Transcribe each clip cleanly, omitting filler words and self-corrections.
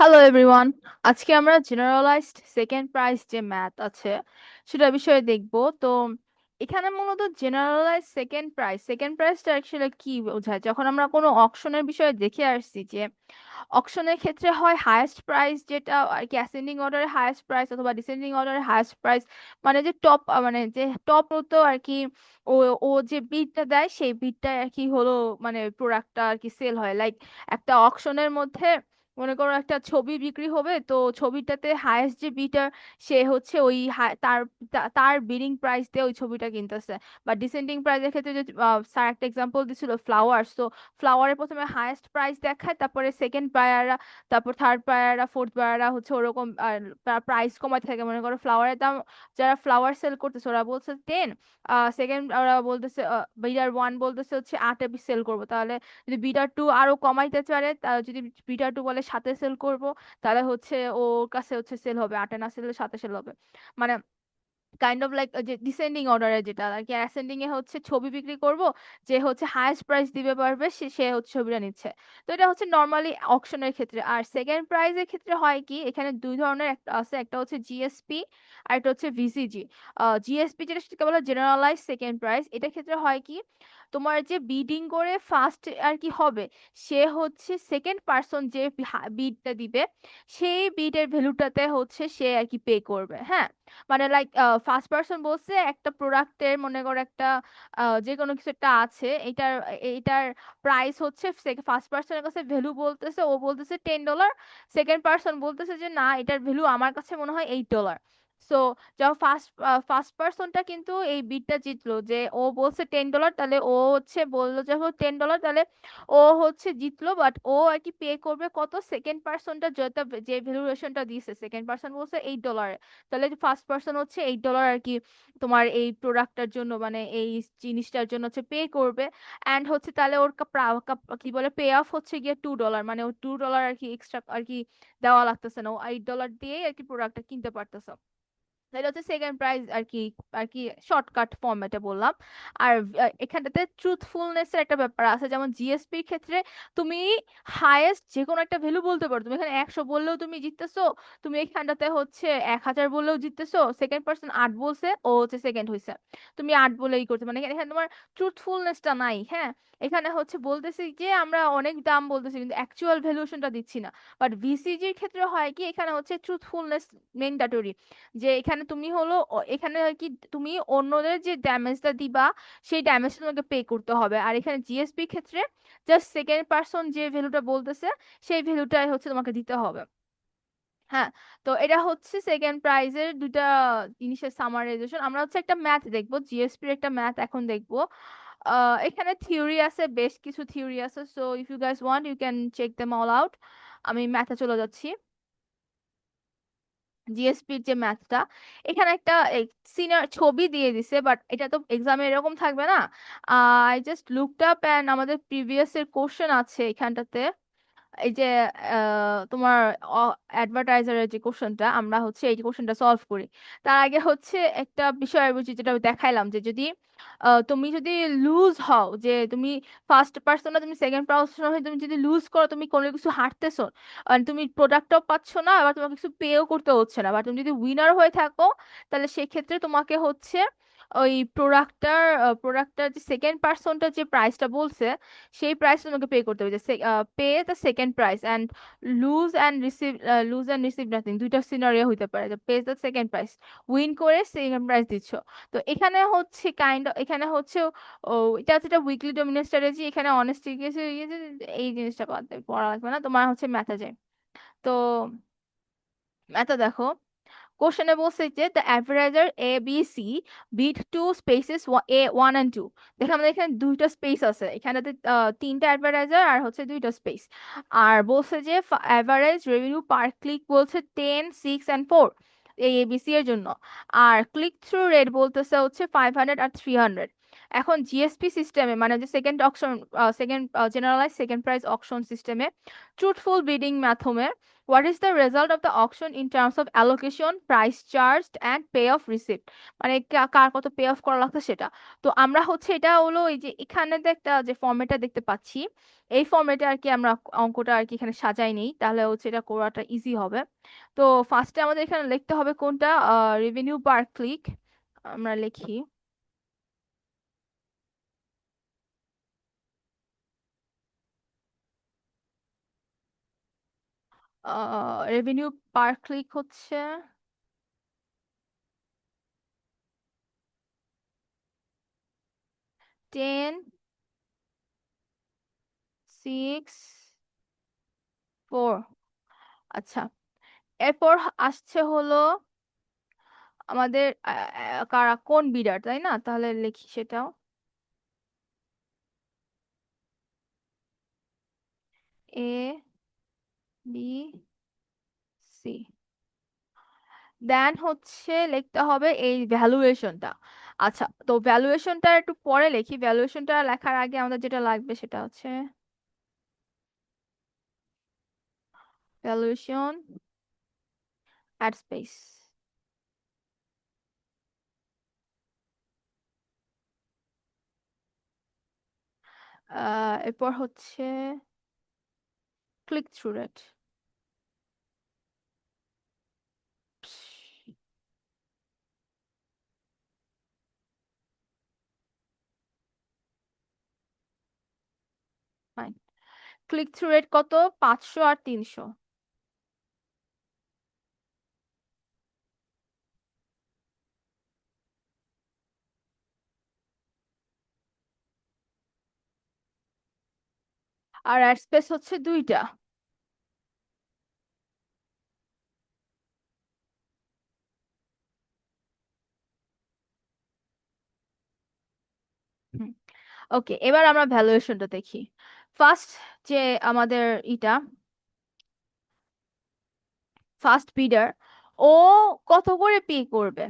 Hello everyone. আজকে আমরা generalised second prize যে ম্যাথ আছে সেটা বিষয়ে দেখব। তো এখানে মূলত জেনারেলাইজ সেকেন্ড প্রাইসটা অ্যাকচুয়ালি কি বোঝায়, যখন আমরা কোনো অকশনের বিষয়ে দেখে আসছি যে অকশনের ক্ষেত্রে হয় হায়েস্ট প্রাইস, যেটা আর কি অ্যাসেন্ডিং অর্ডারে হায়েস্ট প্রাইস অথবা ডিসেন্ডিং অর্ডারে হায়েস্ট প্রাইস, মানে যে টপ, মানে যে টপ তো আর কি ও ও যে বিটটা দেয় সেই বিটটাই আর কি হলো, মানে প্রোডাক্টটা আর কি সেল হয়। লাইক একটা অকশনের মধ্যে মনে করো একটা ছবি বিক্রি হবে, তো ছবিটাতে হায়েস্ট যে বিটার সে হচ্ছে ওই তার বিডিং প্রাইস দিয়ে ওই ছবিটা কিনতেছে। বা ডিসেন্ডিং প্রাইসের ক্ষেত্রে যে স্যার একটা এক্সাম্পল দিছিল ফ্লাওয়ার্স, তো ফ্লাওয়ারের প্রথমে হায়েস্ট প্রাইস দেখায়, তারপরে সেকেন্ড বায়াররা, তারপর থার্ড বায়াররা, ফোর্থ বায়াররা হচ্ছে ওরকম প্রাইস কমাতে থাকে। মনে করো ফ্লাওয়ারের দাম, যারা ফ্লাওয়ার সেল করতেছে ওরা বলছে 10, সেকেন্ড ওরা বলতেছে, বিডার ওয়ান বলতেছে হচ্ছে 8-এ সেল করবো, তাহলে যদি বিডার টু আরো কমাইতে পারে, যদি বিডার টু বলে 7-এ সেল করব, তাহলে হচ্ছে ওর কাছে হচ্ছে সেল হবে 8-এ, না সেল 7-এ সেল হবে। মানে কাইন্ড অফ লাইক যে ডিসেন্ডিং অর্ডারে, যেটা আর কি অ্যাসেন্ডিং এ হচ্ছে ছবি বিক্রি করব, যে হচ্ছে হায়েস্ট প্রাইস দিবে পারবে সে সে হচ্ছে ছবিটা নিচ্ছে। তো এটা হচ্ছে নর্মালি অকশনের ক্ষেত্রে। আর সেকেন্ড প্রাইজের ক্ষেত্রে হয় কি, এখানে দুই ধরনের একটা আছে, একটা হচ্ছে জিএসপি আর একটা হচ্ছে ভিসিজি। জিএসপি যেটা সেটাকে বলে জেনারেলাইজ সেকেন্ড প্রাইস। এটা ক্ষেত্রে হয় কি, তোমার যে বিডিং করে ফার্স্ট আর কি হবে, সে হচ্ছে সেকেন্ড পার্সন যে বিডটা দিবে, সেই বিডের ভ্যালুটাতে হচ্ছে সে আর কি পে করবে। হ্যাঁ, মানে লাইক ফার্স্ট পার্সন বলছে একটা প্রোডাক্টের, মনে করো একটা যে কোনো কিছু একটা আছে, এটার এইটার প্রাইস হচ্ছে, ফার্স্ট পার্সনের কাছে ভ্যালু বলতেছে, ও বলতেছে $10, সেকেন্ড পার্সন বলতেছে যে না, এটার ভ্যালু আমার কাছে মনে হয় $8। সো যখন ফার্স্ট পার্সনটা কিন্তু এই বিটটা জিতলো, যে ও বলছে $10, তাহলে ও হচ্ছে বললো যখন $10, তাহলে ও হচ্ছে জিতলো, বাট ও আর কি পে করবে কত, সেকেন্ড পার্সনটা যেটা যে ভ্যালুয়েশনটা দিছে, সেকেন্ড পার্সন বলছে $8, তাহলে ফার্স্ট পার্সন হচ্ছে $8 আর কি তোমার এই প্রোডাক্টটার জন্য, মানে এই জিনিসটার জন্য হচ্ছে পে করবে। অ্যান্ড হচ্ছে তাহলে ওর কি বলে পে অফ হচ্ছে গিয়ে $2, মানে ও $2 আর কি এক্সট্রা আর কি দেওয়া লাগতেছে না, ও $8 দিয়েই আর কি প্রোডাক্টটা কিনতে পারতেছে। এটা হচ্ছে সেকেন্ড প্রাইজ আর কি শর্টকাট ফরম্যাটে বললাম। আর এখানটাতে ট্রুথফুলনেস এর একটা ব্যাপার আছে, যেমন জিএসপির ক্ষেত্রে তুমি হাইয়েস্ট যে কোনো একটা ভ্যালু বলতে পারো, তুমি এখানে 100 বললেও তুমি জিততেছো, তুমি এখানটাতে হচ্ছে 1000 বললেও জিততেছো, সেকেন্ড পার্সন 8 বলছে, ও হচ্ছে সেকেন্ড হয়েছে, তুমি 8 বলেই করতে, মানে এখানে এখানে তোমার ট্রুথফুলনেসটা নাই। হ্যাঁ, এখানে হচ্ছে বলতেছি যে আমরা অনেক দাম বলতেছি কিন্তু অ্যাকচুয়াল ভ্যালুয়েশনটা দিচ্ছি না। বাট ভিসিজির ক্ষেত্রে হয় কি, এখানে হচ্ছে ট্রুথফুলনেস ম্যান্ডেটরি, যে এখানে তুমি হলো এখানে আর কি তুমি অন্যদের যে ড্যামেজটা দিবা সেই ড্যামেজটা তোমাকে পে করতে হবে। আর এখানে জিএসপি ক্ষেত্রে জাস্ট সেকেন্ড পার্সন যে ভ্যালুটা বলতেছে সেই ভ্যালুটাই হচ্ছে তোমাকে দিতে হবে। হ্যাঁ, তো এটা হচ্ছে সেকেন্ড প্রাইজের দুইটা জিনিসের সামারাইজেশন। আমরা হচ্ছে একটা ম্যাথ দেখবো, জিএসপির একটা ম্যাথ এখন দেখবো। এখানে থিওরি আছে, বেশ কিছু থিওরি আছে, so if you guys want you can check them all out. আমি ম্যাথে চলে যাচ্ছি। জিএসপির যে ম্যাথটা, এখানে একটা সিনিয়র ছবি দিয়ে দিছে, বাট এটা তো এক্সামে এরকম থাকবে না। I just looked up and আমাদের প্রিভিয়াস এর কোশ্চেন আছে এখানটাতে। এই যে তোমার অ্যাডভার্টাইজারের যে কোশ্চেনটা, আমরা হচ্ছে এই কোশ্চেনটা সলভ করি। তার আগে হচ্ছে একটা বিষয় বুঝি, যেটা আমি দেখাইলাম, যে যদি তুমি যদি লুজ হও, যে তুমি ফার্স্ট পার্সন না তুমি সেকেন্ড পার্সন হয়ে তুমি যদি লুজ করো, তুমি কোনো কিছু হারতেছো আর তুমি প্রোডাক্টও পাচ্ছ না, আবার তোমাকে কিছু পেও করতে হচ্ছে না, বা তুমি যদি উইনার হয়ে থাকো, তাহলে সেক্ষেত্রে তোমাকে হচ্ছে ওই প্রোডাক্টটার যে সেকেন্ড পার্সনটা যে প্রাইসটা বলছে সেই প্রাইস তোমাকে পে করতে হবে, যে pay the second price and lose and receive nothing, দুইটা সিনারিও হইতে পারে, যে pay the second price, win করে সেকেন্ড প্রাইস দিচ্ছ। তো এখানে হচ্ছে এখানে হচ্ছে ও, এটা হচ্ছে একটা উইকলি ডমিনেন্ট স্ট্র্যাটেজি। এখানে অনেস্টি এই জিনিসটা বাদ দেয়, পড়া লাগবে না, তোমার হচ্ছে ম্যাথে যায়। তো ম্যাথে দেখো, কোশ্চেনে বলছে যে দ্য অ্যাভারেজার A B C bit two spaces A one and two. দেখো আমাদের এখানে দুইটা স্পেস আছে, এখানেতে তিনটা অ্যাডভার্টাইজার আর হচ্ছে দুইটা স্পেস। আর বলছে যে অ্যাভারেজ রেভিনিউ পার ক্লিক বলছে 10, 6 and 4, এই এবিসি এর জন্য। আর ক্লিক থ্রু রেট বলতেছে হচ্ছে 500 আর 300। এখন জিএসপি সিস্টেমে মানে যে second auction, second generalize second price auction সিস্টেমে ট্রুথফুল বিডিং মাধ্যমে what is the result of the auction in terms of allocation, price charged and payoff receipt, মানে কার কত পে অফ করা লাগছে সেটা। তো আমরা হচ্ছে এটা হলো এই যে এখানে যে একটা যে ফর্মেটটা দেখতে পাচ্ছি, এই ফর্মেটে আর কি আমরা অঙ্কটা আর কি এখানে সাজাই নেই, তাহলে হচ্ছে এটা করাটা ইজি হবে। তো ফার্স্টে আমাদের এখানে লিখতে হবে কোনটা, রেভিনিউ পার ক্লিক। আমরা লিখি রেভিনিউ পার ক্লিক হচ্ছে 10, 6, 4। আচ্ছা, এরপর আসছে হলো আমাদের কারা কোন বিডার, তাই না? তাহলে লিখি সেটাও, এ, বি, সি। দেন হচ্ছে লিখতে হবে এই ভ্যালুয়েশনটা। আচ্ছা, তো ভ্যালুয়েশনটা একটু পরে লিখি, ভ্যালুয়েশনটা লেখার আগে আমাদের যেটা লাগবে সেটা হচ্ছে ভ্যালুয়েশন অ্যাড স্পেস। এরপর হচ্ছে click through rate. Fine. Click through rate কত? 500 আর 300। আর অ্যাড স্পেস হচ্ছে দুইটা। ওকে, এবার আমরা ভ্যালুয়েশনটা দেখি। ফার্স্ট যে আমাদের ইটা ফার্স্ট বিডার, ও কত করে পে করবে,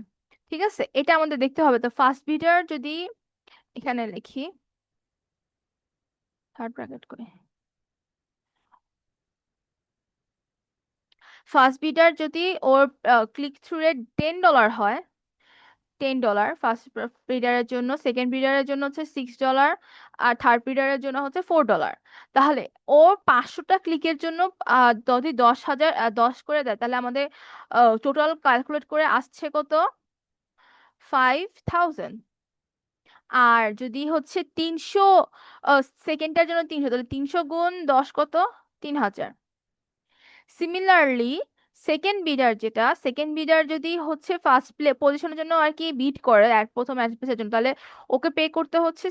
ঠিক আছে, এটা আমাদের দেখতে হবে। তো ফার্স্ট বিডার যদি এখানে লিখি, থার্ড ব্র্যাকেট করে, ফার্স্ট বিডার যদি ওর ক্লিক থ্রু রেট $10 হয়, $10 ফার্স্ট বিডারের জন্য, সেকেন্ড বিডারের জন্য হচ্ছে $6, আর থার্ড বিডারের জন্য হচ্ছে $4, তাহলে ও 500টা ক্লিকের জন্য যদি 10,000 10 করে দেয়, তাহলে আমাদের টোটাল ক্যালকুলেট করে আসছে কত? 5,000। আর যদি হচ্ছে 300, সেকেন্ডটার জন্য 300, তাহলে 300 গুণ 10 কত? 3,000। সিমিলারলি সেকেন্ড বিডার, যেটা সেকেন্ড বিডার যদি হচ্ছে ফার্স্ট পজিশনের জন্য আর কি বিড করে প্রথম অ্যাড্রেসের জন্য, তাহলে ওকে পে করতে হচ্ছে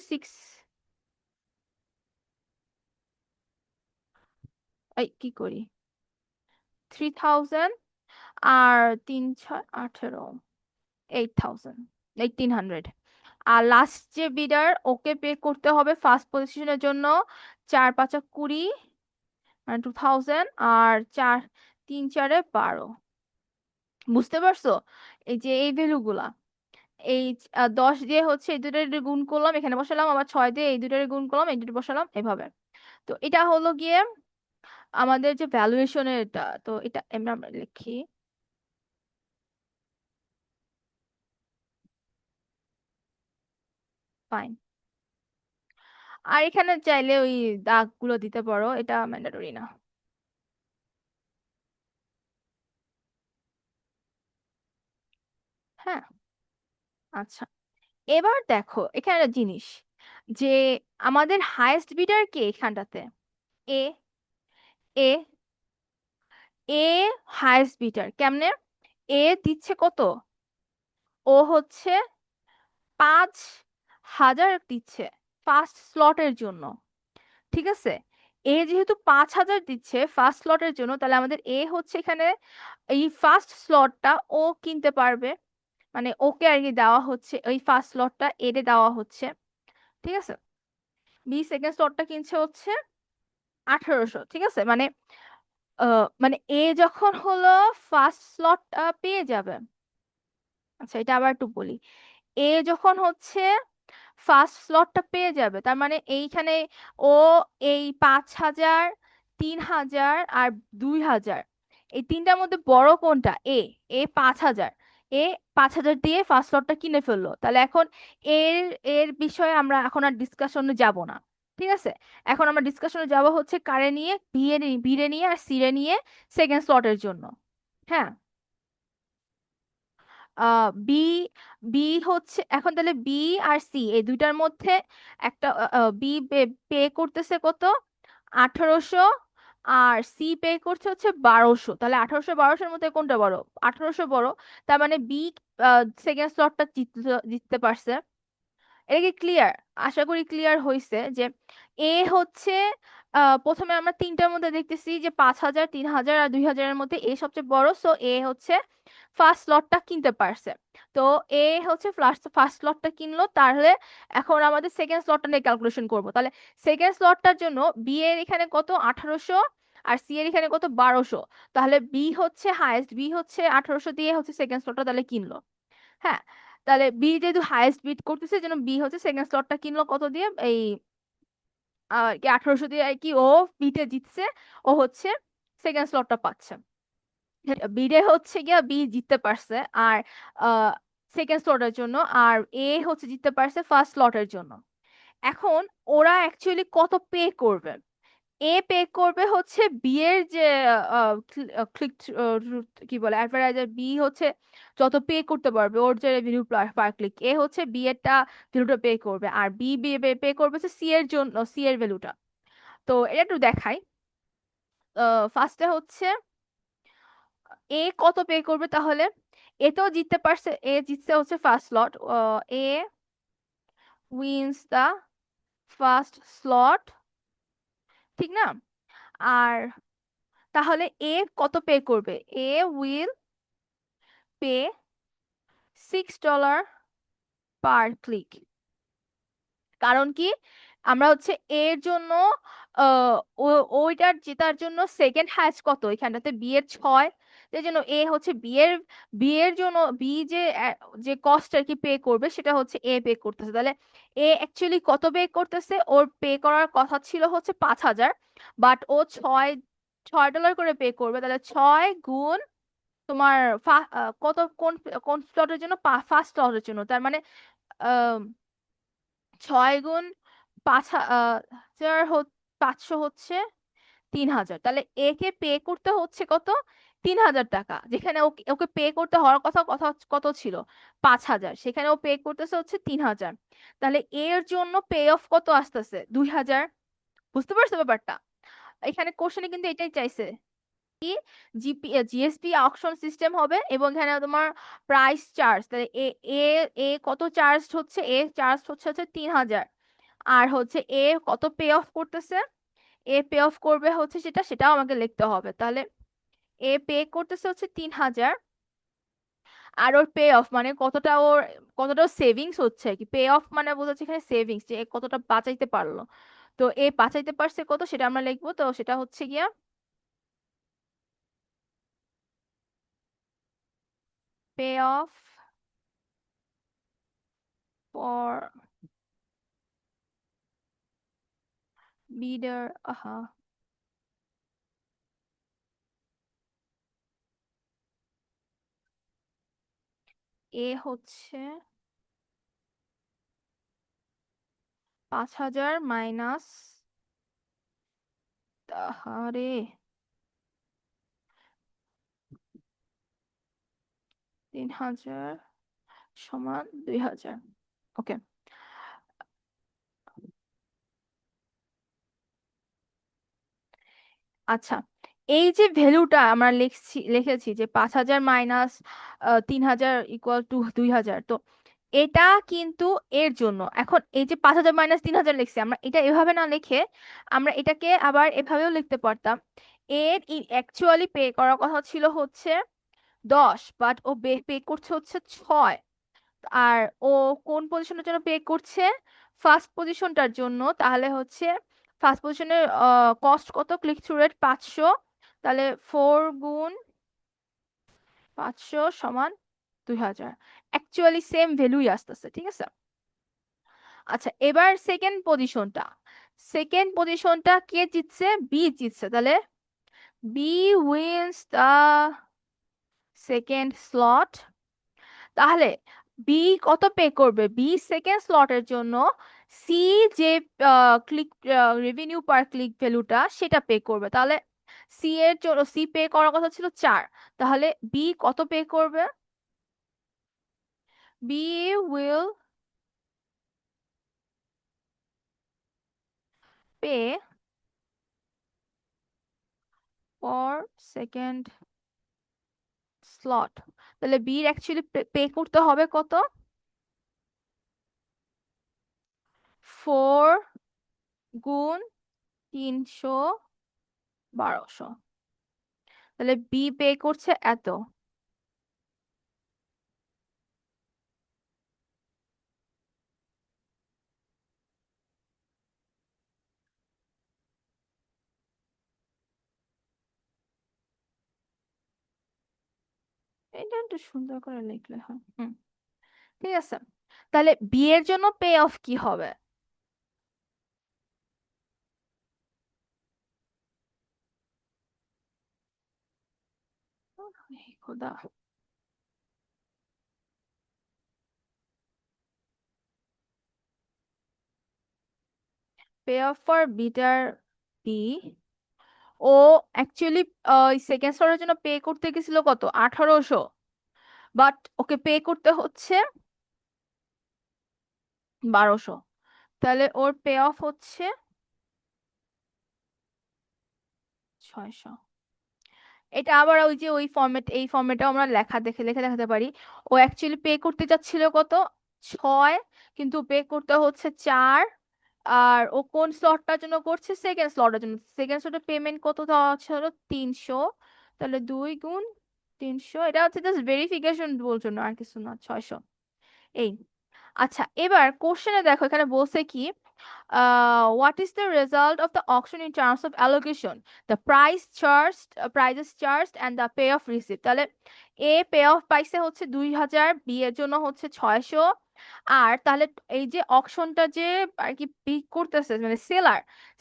কি করি, 3,000 আর 3, 6, 18, 8,000, 1,800। আর লাস্ট যে বিডার, ওকে পে করতে হবে ফার্স্ট পজিশনের জন্য 4, 5, 20, মানে 2,000, আর 4, 3, 4, 12। বুঝতে পারছো? এই যে এই ভ্যালুগুলা, এই 10 দিয়ে হচ্ছে এই দুটোর গুণ করলাম, এখানে বসালাম, আবার 6 দিয়ে এই দুটোর গুণ করলাম, এই দুটো বসালাম, এভাবে। তো এটা হলো গিয়ে আমাদের যে ভ্যালুয়েশনের এটা, তো এটা আমরা আমরা লিখি ফাইন। আর এখানে চাইলে ওই দাগগুলো দিতে পারো, এটা ম্যান্ডেটরি না। হ্যাঁ। আচ্ছা, এবার দেখো এখানে একটা জিনিস, যে আমাদের হাইয়েস্ট বিডার কে এখানটাতে? এ। এ। এ হাইয়েস্ট বিডার কেমনে? এ দিচ্ছে কত? ও হচ্ছে 5,000 দিচ্ছে ফার্স্ট স্লটের জন্য, ঠিক আছে। এ যেহেতু 5,000 দিচ্ছে ফার্স্ট স্লটের জন্য, তাহলে আমাদের এ হচ্ছে এখানে এই ফার্স্ট স্লটটা ও কিনতে পারবে, মানে ওকে আর কি দেওয়া হচ্ছে ওই ফার্স্ট স্লটটা এডে দেওয়া হচ্ছে, ঠিক আছে। বি সেকেন্ড স্লটটা কিনছে হচ্ছে 1,800, ঠিক আছে। মানে মানে এ যখন হলো ফার্স্ট স্লট পেয়ে যাবে। আচ্ছা, এটা আবার একটু বলি। এ যখন হচ্ছে ফার্স্ট স্লটটা পেয়ে যাবে। তার মানে এইখানে ও এই 5,000, 3,000 আর 2,000, এই তিনটার মধ্যে বড় কোনটা? এ 5,000, এ 5,000 দিয়ে ফার্স্ট স্লটটা কিনে ফেললো। তাহলে এখন এর এর বিষয়ে আমরা এখন আর ডিসকাশনে যাব না, ঠিক আছে? এখন আমরা ডিসকাশনে যাব হচ্ছে কারে নিয়ে, বি রে নিয়ে আর সি রে নিয়ে সেকেন্ড স্লটের জন্য। হ্যাঁ, বি বি হচ্ছে এখন তাহলে বি আর সি এই দুইটার মধ্যে একটা, বি পে করতেছে কত? 1800, আর সি পে করছে হচ্ছে 1200। তাহলে 1800 1200-র মধ্যে কোনটা বড়? 1800 বড়। তার মানে বি সেকেন্ড স্লটটা জিততে পারছে। এটা কি ক্লিয়ার? আশা করি ক্লিয়ার হয়েছে যে এ হচ্ছে, প্রথমে আমরা তিনটার মধ্যে দেখতেছি যে 5,000, 3,000 আর 2,000-এর মধ্যে এ সবচেয়ে বড়, সো এ হচ্ছে ফার্স্ট লটটা কিনতে পারছে। তো এ হচ্ছে ফার্স্ট ফার্স্ট লটটা কিনলো। তাহলে এখন আমাদের সেকেন্ড স্লটটা নিয়ে ক্যালকুলেশন করব। তাহলে সেকেন্ড স্লটটার জন্য বি এর এখানে কত? 1800, আর সি এর এখানে কত? 1200। তাহলে বি হচ্ছে হাইয়েস্ট, বি হচ্ছে 1800 দিয়ে হচ্ছে সেকেন্ড স্লটটা তাহলে কিনলো। হ্যাঁ, তাহলে বি যেহেতু হাইয়েস্ট বিট করতেছে, জন্য বি হচ্ছে সেকেন্ড স্লটটা কিনলো কত দিয়ে? এই কি 1800 দিয়ে, আর কি ও বিটে জিতছে, ও হচ্ছে সেকেন্ড স্লটটা পাচ্ছে। বিডে হচ্ছে গিয়া বি জিততে পারছে আর সেকেন্ড স্লটের জন্য, আর এ হচ্ছে জিততে পারছে ফার্স্ট স্লটের জন্য। এখন ওরা অ্যাকচুয়ালি কত পে করবে? এ পে করবে হচ্ছে বি এর যে ক্লিক, কি বলে, অ্যাডভার্টাইজার। বি হচ্ছে যত পে করতে পারবে ওর যে রেভিনিউ পার ক্লিক, এ হচ্ছে বি এরটা ভ্যালুটা পে করবে, আর বি পে করবে হচ্ছে সি এর জন্য, সি এর ভ্যালুটা। তো এটা একটু দেখাই। ফার্স্টে হচ্ছে এ কত পে করবে তাহলে? এ তো জিততে পারছে, এ জিতছে হচ্ছে first slot, A wins the first slot, ঠিক না? আর তাহলে এ কত পে করবে? A will pay $6 per click. কারণ কি? আমরা হচ্ছে এর জন্য, ওইটার জেতার জন্য সেকেন্ড হাইস্ট কত এখানটাতে? বি এর 6। এই জন্য এ হচ্ছে বি এর জন্য বি যে যে কস্ট আর কি পে করবে সেটা হচ্ছে এ পে করতেছে। তাহলে এ অ্যাকচুয়ালি কত পে করতেছে? ওর পে করার কথা ছিল হচ্ছে 5,000, বাট ও 6 $6 করে পে করবে। তাহলে 6 গুণ তোমার কত, কোন কোন স্লটের জন্য? ফার্স্ট স্লটের জন্য। তার মানে 6 গুণ 5,000 হচ্ছে 3,000। তাহলে একে পে করতে হচ্ছে কত? 3,000 টাকা। যেখানে ওকে ওকে পে করতে হওয়ার কথা কথা কত ছিল? 5,000। সেখানে ও পে করতেছে হচ্ছে 3,000। তাহলে এর জন্য পে অফ কত আসতেছে? 2,000। বুঝতে পারছো ব্যাপারটা? এখানে কোশ্চেনে কিন্তু এটাই চাইছে কি, জিএসপি অকশন সিস্টেম হবে এবং এখানে তোমার প্রাইস চার্জ। তাহলে এ এ এ কত চার্জ হচ্ছে? এ চার্জ হচ্ছে 3,000। আর হচ্ছে এ কত পে অফ করতেছে? এ পে অফ করবে হচ্ছে সেটাও আমাকে লিখতে হবে। তাহলে এ পে করতেছে হচ্ছে 3,000, আর ওর পে অফ মানে কতটা সেভিংস হচ্ছে আর কি। পে অফ মানে বোঝাচ্ছে এখানে সেভিংস, যে এ কতটা বাঁচাইতে পারলো। তো এ বাঁচাইতে পারছে কত সেটা আমরা লিখবো। তো সেটা হচ্ছে গিয়া পে অফ ফর বিডার। আহা, এ হচ্ছে 5,000 মাইনাস, আরে 3,000 সমান 2,000। ওকে, আচ্ছা। এই যে ভ্যালুটা আমরা লিখেছি যে 5,000 মাইনাস 3,000 ইকুয়াল টু 2,000, তো এটা কিন্তু এর জন্য। এখন এই যে 5,000 মাইনাস 3,000 লিখছি, আমরা এটা এভাবে না লিখে আমরা এটাকে আবার এভাবেও লিখতে পারতাম। এর অ্যাকচুয়ালি পে করার কথা ছিল হচ্ছে 10, বাট ও পে করছে হচ্ছে 6। আর ও কোন পজিশনের জন্য পে করছে? ফার্স্ট পজিশনটার জন্য। তাহলে হচ্ছে ফার্স্ট পজিশনের কস্ট কত? Click through rate 500। তাহলে 4 গুণ 500 সমান 2,000। অ্যাকচুয়ালি সেম ভ্যালুই আসতেছে, ঠিক আছে? আচ্ছা, এবার সেকেন্ড পজিশনটা কে জিতছে? বি জিতছে। তাহলে B wins the second slot. তাহলে বি কত পে করবে? বি সেকেন্ড স্লটের জন্য সি যে ক্লিক রেভিনিউ পার ক্লিক ভ্যালুটা সেটা পে করবে। তাহলে সি এর জন্য সি পে করার কথা ছিল 4, তাহলে বি কত পে করবে? B will pay for second slot. তাহলে বির অ্যাকচুয়ালি পে করতে হবে কত? 4 গুণ 300, 1200। তাহলে বি পে করছে এত। এটা একটু সুন্দর করে লিখলে হয়। ঠিক আছে। তাহলে বি এর জন্য পে অফ কি হবে? এই খোদা। Pay off for bidder B. ও অ্যাকচুয়ালি সেকেন্ড স্লটের জন্য পে করতে গেছিল কত? 1800। বাট ওকে পে করতে হচ্ছে 1200। তাহলে ওর পে অফ হচ্ছে 600। এটা আবার ওই যে ওই ফরম্যাট, এই ফরম্যাটে আমরা লেখা দেখে লিখে দেখাতে পারি। ও অ্যাকচুয়ালি পে করতে যাচ্ছিল কত? 6, কিন্তু পে করতে হচ্ছে 4। আর ও কোন স্লটটার জন্য করছে? সেকেন্ড স্লটের জন্য। সেকেন্ড স্লটের পেমেন্ট কত দেওয়া ছিল? 300। তাহলে 2 গুণ 300, এটা হচ্ছে জাস্ট ভেরিফিকেশন জন্য, আর কিছু না। 600। এই। আচ্ছা, এবার কোশ্চেনে দেখো এখানে বলছে কি, what is the result of the auction in terms of allocation, the prices charged and the payoff received? তাহলে এ পে অফ পাইছে হচ্ছে 2000, বি এর জন্য হচ্ছে 600। আর তাহলে এই যে অকশনটা যে আর কি পিক করতেছে, মানে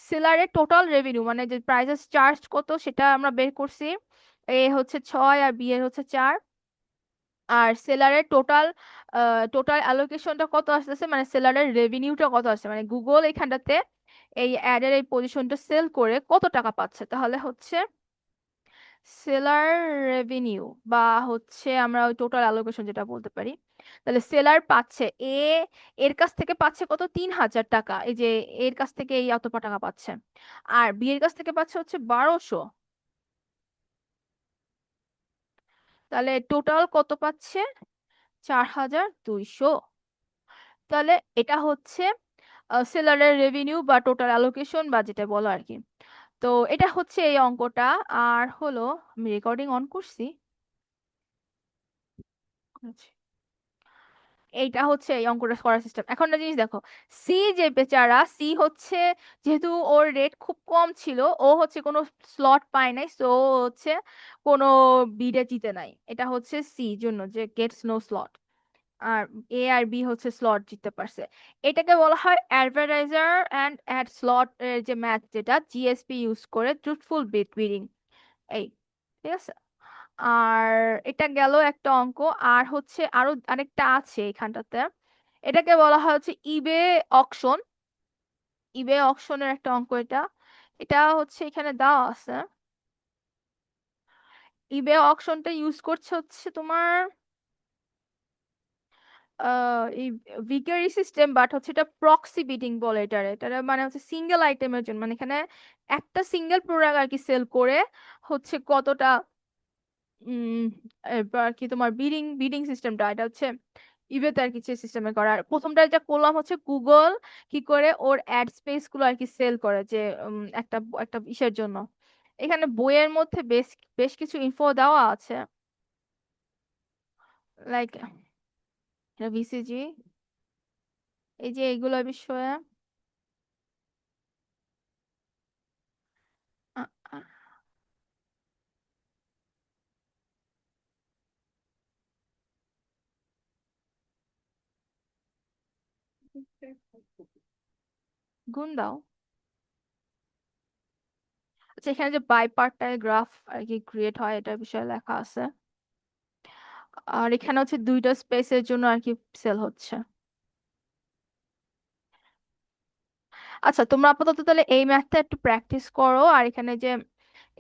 সেলারের টোটাল রেভিনিউ, মানে যে প্রাইসেস চার্জ কত সেটা আমরা বের করছি। এ হচ্ছে 6 আর বি এর হচ্ছে 4। আর সেলারের টোটাল অ্যালোকেশনটা কত আসতেছে, মানে সেলারের রেভিনিউটা কত আসছে, মানে গুগল এখানটাতে এই অ্যাডের এই পজিশনটা সেল করে কত টাকা পাচ্ছে। তাহলে হচ্ছে সেলার রেভিনিউ, বা হচ্ছে আমরা ওই টোটাল অ্যালোকেশন যেটা বলতে পারি। তাহলে সেলার পাচ্ছে এর কাছ থেকে পাচ্ছে কত? 3000 টাকা। এই যে এর কাছ থেকে এই অত টাকা পাচ্ছে। আর বি এর কাছ থেকে পাচ্ছে হচ্ছে 1200। তাহলে টোটাল কত পাচ্ছে? 4200। তাহলে এটা হচ্ছে সেলারের রেভিনিউ বা টোটাল অ্যালোকেশন বা যেটা বলো আর কি। তো এটা হচ্ছে এই অঙ্কটা। আর হলো, আমি রেকর্ডিং অন করছি। আচ্ছা। এইটা হচ্ছে এই অঙ্কটা করার সিস্টেম। এখন একটা জিনিস দেখো, সি যে বেচারা, সি হচ্ছে যেহেতু ওর রেট খুব কম ছিল, ও হচ্ছে কোনো স্লট পায় নাই, সো হচ্ছে কোনো বিডে জিতে নাই। এটা হচ্ছে সি জন্য, যে গেটস নো স্লট। আর এ আর বি হচ্ছে স্লট জিততে পারছে। এটাকে বলা হয় অ্যাডভার্টাইজার অ্যান্ড অ্যাড স্লট এর যে ম্যাথ, যেটা জিএসপি ইউজ করে ট্রুথফুল বিট বিডিং। এই। ঠিক আছে। আর এটা গেল একটা অঙ্ক। আর হচ্ছে আরো আরেকটা আছে এখানটাতে। এটাকে বলা হয় হচ্ছে অকশন ইবে অকশনের একটা অঙ্ক এটা। এটা হচ্ছে এখানে দেওয়া আছে। অকশনটা ইউজ করছে হচ্ছে তোমার এই ভিকারি সিস্টেম, বাট হচ্ছে এটা প্রক্সি বিডিং বলে। এটার মানে হচ্ছে সিঙ্গেল আইটেমের জন্য, মানে এখানে একটা সিঙ্গেল প্রোডাক্ট আর কি সেল করে হচ্ছে কতটা এবার কি তোমার বিডিং বিডিং সিস্টেমটা, এটা হচ্ছে ইবেতে আর কি সিস্টেমে করা। আর প্রথমটা যেটা করলাম হচ্ছে গুগল কি করে ওর অ্যাড স্পেস গুলো আর কি সেল করে, যে একটা একটা ইসের জন্য। এখানে বইয়ের মধ্যে বেশ বেশ কিছু ইনফো দেওয়া আছে, লাইক ভিসিজি, এই যে এইগুলো বিষয়ে। আ- আ- গুণ দাও। আচ্ছা, এখানে যে বাই পার্টটায় গ্রাফ আর কি ক্রিয়েট হয় এটার বিষয়ে লেখা আছে। আর এখানে হচ্ছে দুইটা স্পেসের জন্য আর কি সেল হচ্ছে। আচ্ছা, তোমরা আপাতত তাহলে এই ম্যাথটা একটু প্র্যাকটিস করো। আর এখানে যে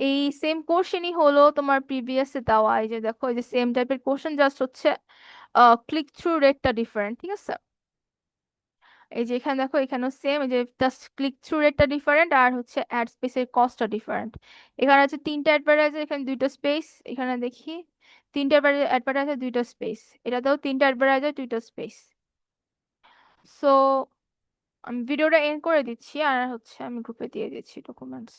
এই সেম কোশ্চেনই হলো তোমার প্রিভিয়াস দেওয়া, এই যে দেখো এই যে সেম টাইপের কোশ্চেন, জাস্ট হচ্ছে ক্লিক থ্রু রেটটা ডিফারেন্ট, ঠিক আছে? এই যে এখানে দেখো, এখানেও সেম, এই যে জাস্ট ক্লিক থ্রু রেটটা ডিফারেন্ট আর হচ্ছে অ্যাড স্পেসের কস্টটা ডিফারেন্ট। এখানে আছে তিনটা অ্যাডভার্টাইজার, এখানে দুইটা স্পেস। এখানে দেখি তিনটা অ্যাডভার্টাইজার দুইটা স্পেস, এটাতেও তিনটা অ্যাডভার্টাইজার দুইটা স্পেস। সো আমি ভিডিওটা এন্ড করে দিচ্ছি, আর হচ্ছে আমি গ্রুপে দিয়ে দিচ্ছি ডকুমেন্টস।